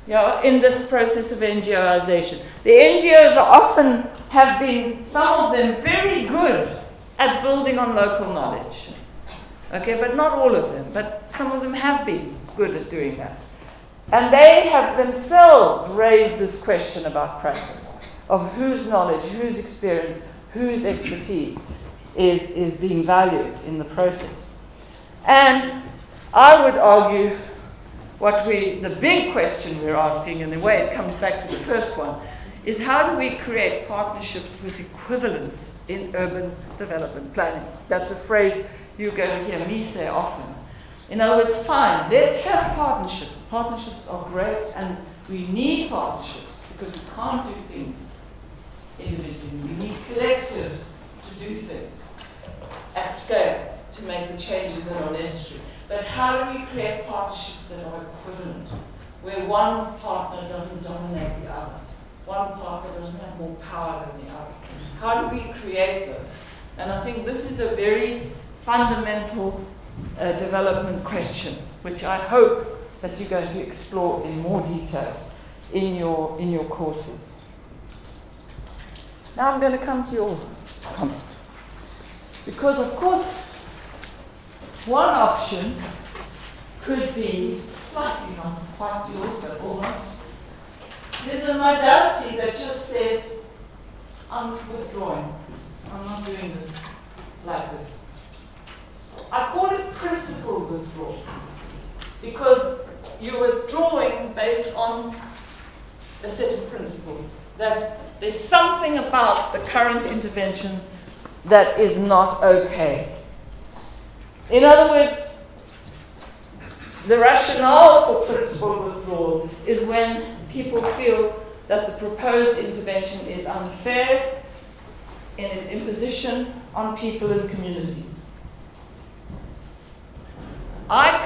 In this process of NGOization. The NGOs have been, some of them, very good at building on local knowledge. Okay, but not all of them, but some of them have been good at doing that. And they have themselves raised this question about practice, of whose knowledge, whose experience, whose expertise is being valued in the process. And I would argue the big question we're asking, and the way it comes back to the first one, is how do we create partnerships with equivalence in urban development planning? That's a phrase you're going to hear me say often. In other words, fine, let's have partnerships. Partnerships are great, and we need partnerships because we can't do things individually. We need collectives to do things at scale to make the changes that are necessary. But how do we create partnerships that are equivalent, where one partner doesn't dominate the other? One partner doesn't have more power than the other. How do we create those? And I think this is a very fundamental development question, which I hope that you're going to explore in more detail in your courses. Now I'm going to come to your comment. Because, of course, one option could be slightly not quite yours, but almost. There's a modality that just says, I'm withdrawing. I'm not doing this like this. I call it principled withdrawal because you're withdrawing based on a set of principles. That there's something about the current intervention that is not okay. In other words, the rationale for principled withdrawal is when people feel that the proposed intervention is unfair in its imposition on people and communities. I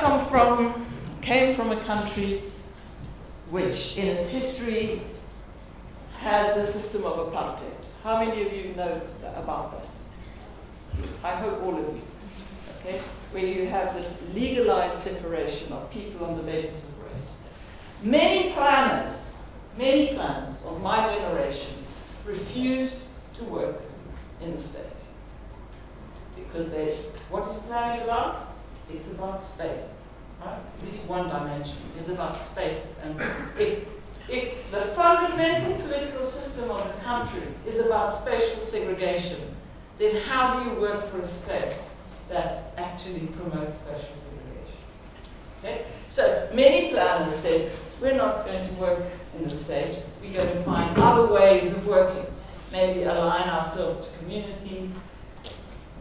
came from a country which in its history had the system of apartheid. How many of you know about that? I hope all of you. Okay? Where you have this legalized separation of people on the basis of race. Many planners of my generation refused to work in the state. Because what is planning about? It's about space. Right? At least one dimension is about space. And if the fundamental political system of the country is about spatial segregation, then how do you work for a state that actually promotes spatial segregation? Okay? So many planners said, we're not going to work in the state, we're going to find other ways of working. Maybe align ourselves to communities,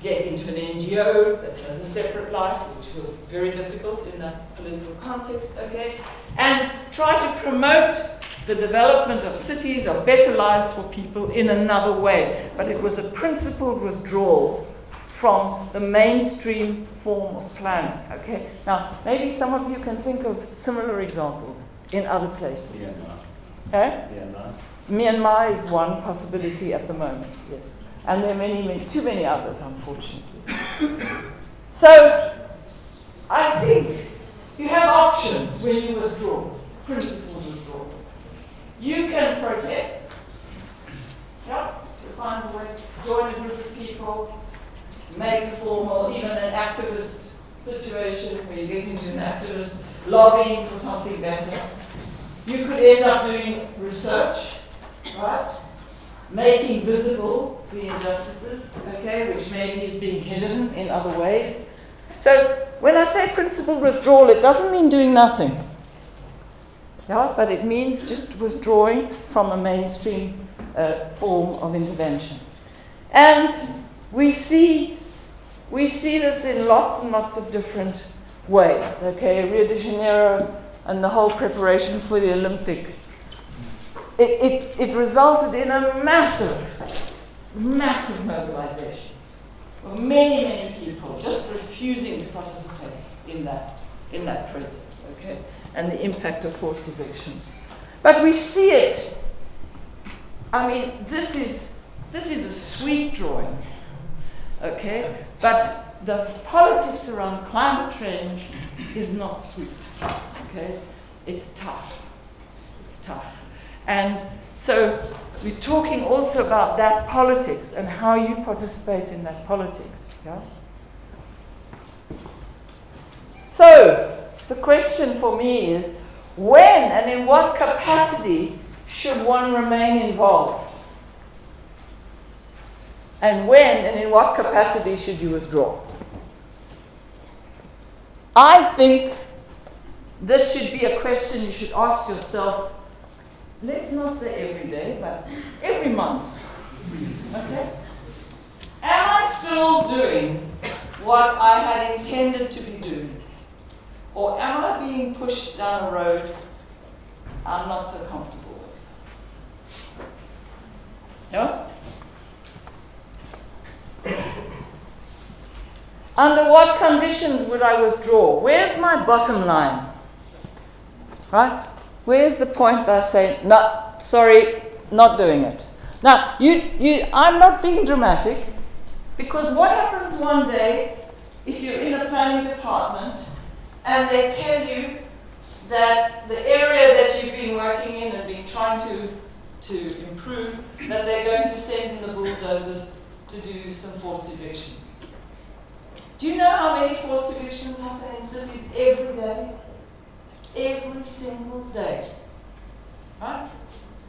get into an NGO that has a separate life, which was very difficult in that political context, okay? And try to promote the development of cities, of better lives for people in another way. But it was a principled withdrawal from the mainstream form of planning, okay? Now, maybe some of you can think of similar examples in other places. Myanmar is one possibility at the moment, yes. And there are too many others, unfortunately. So, I think you have options when you withdraw, principled withdrawal. You can protest. Yeah, you find a way to join a group of people, make a formal, even an activist situation where you get into an activist lobbying for something better. You could end up doing research, right? Making visible the injustices, okay, which maybe is being hidden in other ways. So when I say principled withdrawal, it doesn't mean doing nothing. Yeah, but it means just withdrawing from a mainstream form of intervention. And we see this in lots and lots of different ways. Okay, Rio de Janeiro and the whole preparation for the Olympic. It resulted in a massive mobilization of many people just refusing to participate in that process. Okay, and the impact of forced evictions. But we see it. I mean, this is a sweet drawing. Okay, but the politics around climate change is not sweet. Okay, it's tough. It's tough. And so we're talking also about that politics and how you participate in that politics. Yeah? So the question for me is, when and in what capacity should one remain involved? And when and in what capacity should you withdraw? I think this should be a question you should ask yourself, let's not say every day, but every month. Okay? Am I still doing what I had intended to be doing? Or am I being pushed down a road I'm not so comfortable with? Yeah? Under what conditions would I withdraw? Where's my bottom line? Right? Where's the point that I say, no, sorry, not doing it? Now, I'm not being dramatic, because what happens one day if you're in a plan planning department and they tell you that the area that you've been working in and been trying to improve, that they're going to send in the bulldozers to do some forced evictions. Do you know how many forced evictions happen in cities every day? Every single day. Right?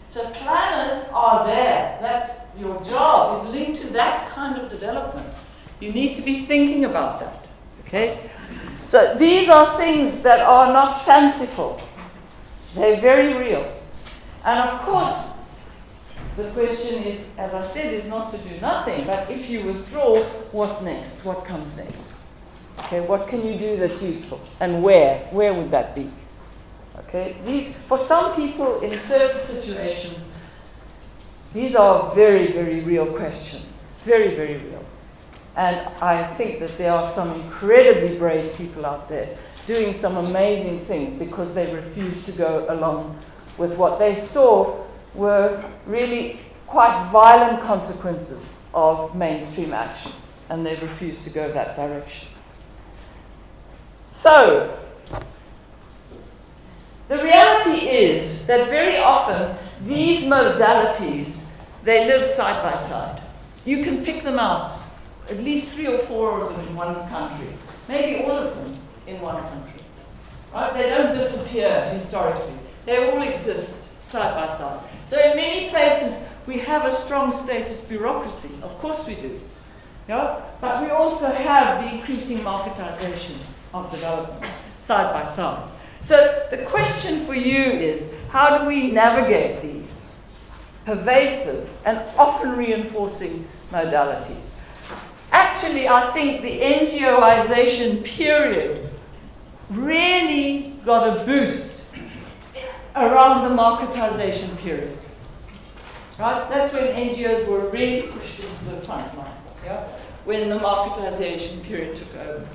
So planners are there. That's your job, is linked to that kind of development. You need to be thinking about that. Okay? So these are things that are not fanciful. They're very real. And of course, the question is, as I said, is not to do nothing, but if you withdraw, what next? What comes next? Okay, what can you do that's useful? And where? Where would that be? Okay, these, for some people in certain situations, these are very, very real questions. Very, very real. And I think that there are some incredibly brave people out there doing some amazing things because they refused to go along with what they saw were really quite violent consequences of mainstream actions, and they refused to go that direction. So, the reality is that very often these modalities, they live side by side. You can pick them out, at least 3 or 4 of them in one country, maybe all of them in one country. Right? They don't disappear historically. They all exist side by side. So in many places, we have a strong status bureaucracy. Of course we do. Yeah? But we also have the increasing marketization of development side by side. So the question for you is, how do we navigate these pervasive and often reinforcing modalities? Actually, I think the NGOization period really got a boost around the marketization period. Right? That's when NGOs were really pushed into the front line, yeah? When the marketization period took over.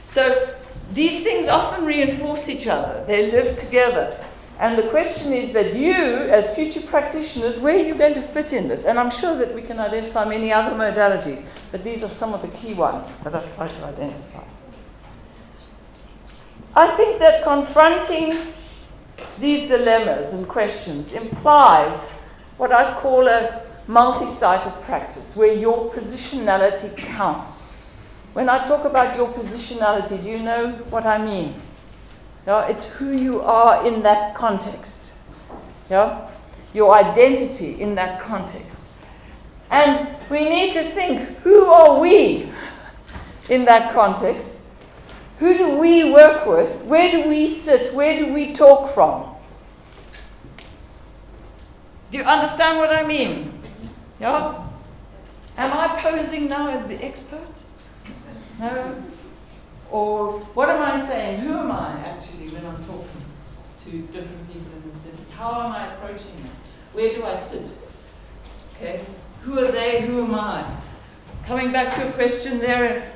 So these things often reinforce each other. They live together. And the question is that you, as future practitioners, where are you going to fit in this? And I'm sure that we can identify many other modalities, but these are some of the key ones that I've tried to identify. I think that confronting these dilemmas and questions implies what I'd call a multi-sided practice, where your positionality counts. When I talk about your positionality, do you know what I mean? Yeah, it's who you are in that context. Yeah? Your identity in that context. And we need to think, who are we in that context? Who do we work with? Where do we sit? Where do we talk from? Do you understand what I mean? Yeah? Am I posing now as the expert? No? Or what am I saying? Who am I actually when I'm talking to different people in the city? How am I approaching them? Where do I sit? Okay? Who are they? Who am I? Coming back to a question there,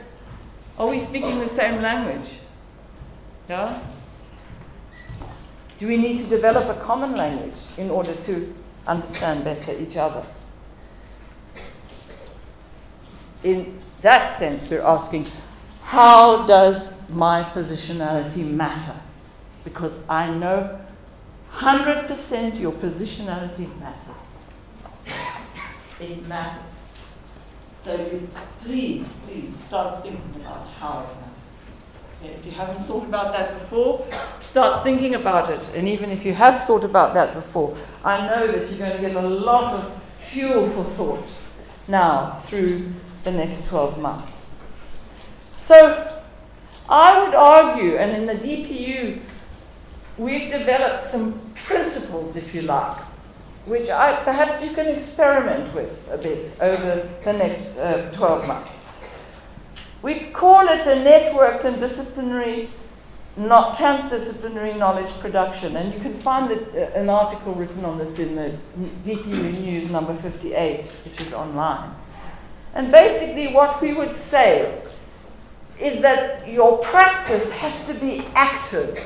are we speaking the same language? Yeah? Do we need to develop a common language in order to understand better each other? In that sense, we're asking, how does my positionality matter? Because I know 100% your positionality matters. It matters. So please start thinking about how it matters. Okay, if you haven't thought about that before, start thinking about it. And even if you have thought about that before, I know that you're going to get a lot of fuel for thought now through the next 12 months. So I would argue, and in the DPU, we've developed some principles, if you like, which perhaps you can experiment with a bit over the next 12 months. We call it a networked and disciplinary, not transdisciplinary knowledge production, and you can find an article written on this in the DPU News number 58, which is online. And basically what we would say is that your practice has to be active.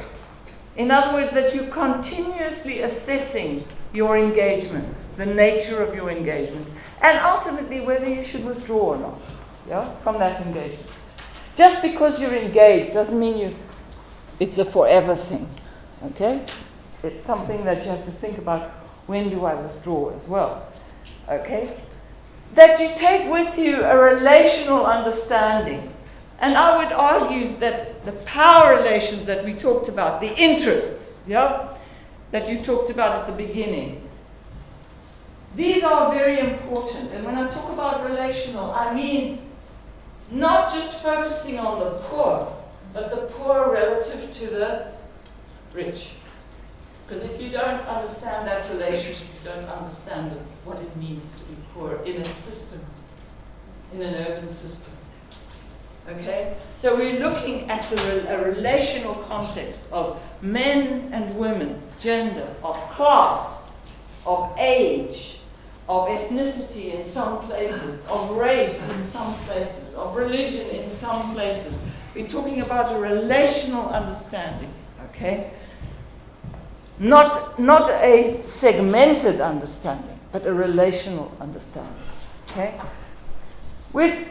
In other words, that you're continuously assessing your engagement, the nature of your engagement, and ultimately whether you should withdraw or not, yeah, from that engagement. just because you're engaged doesn't mean it's a forever thing, okay? It's something that you have to think about, when do I withdraw as well, okay? That you take with you a relational understanding. And I would argue that the power relations that we talked about, the interests, yeah, that you talked about at the beginning, these are very important. And when I talk about relational, I mean not just focusing on the poor, but the poor relative to the rich. Because if you don't understand that relationship, you don't understand what it means to be poor in a system, in an urban system. Okay? So we're looking at a relational context of men and women, gender, of class, of age, of ethnicity in some places, of race in some places, of religion in some places. We're talking about a relational understanding, okay? Not a segmented understanding, but a relational understanding, okay?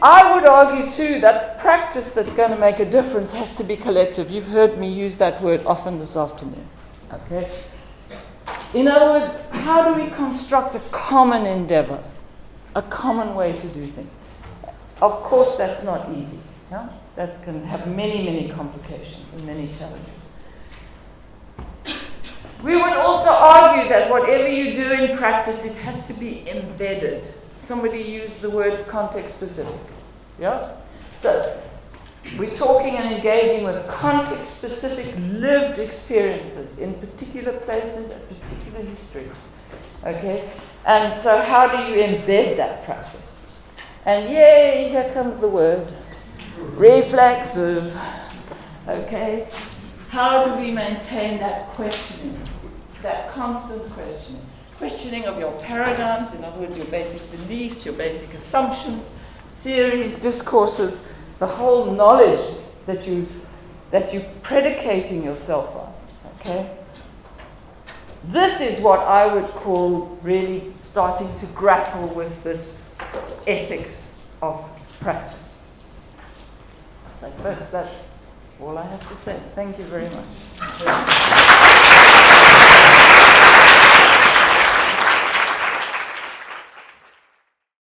I would argue too that practice that's going to make a difference has to be collective. You've heard me use that word often this afternoon, okay? In other words, how do we construct a common endeavor, a common way to do things? Of course, that's not easy. Yeah? That can have many, many complications and many challenges. We would also argue that whatever you do in practice, it has to be embedded. Somebody used the word context specific. Yeah? So, we're talking and engaging with context-specific lived experiences in particular places at particular histories. Okay? And so how do you embed that practice? And yay, here comes the word. Reflexive. Okay? How do we maintain that questioning? That constant questioning? Questioning of your paradigms, in other words, your basic beliefs, your basic assumptions, theories, discourses, the whole knowledge that you're predicating yourself on, okay? This is what I would call really starting to grapple with this ethics of practice. So folks, that's all I have to say. Thank you very much.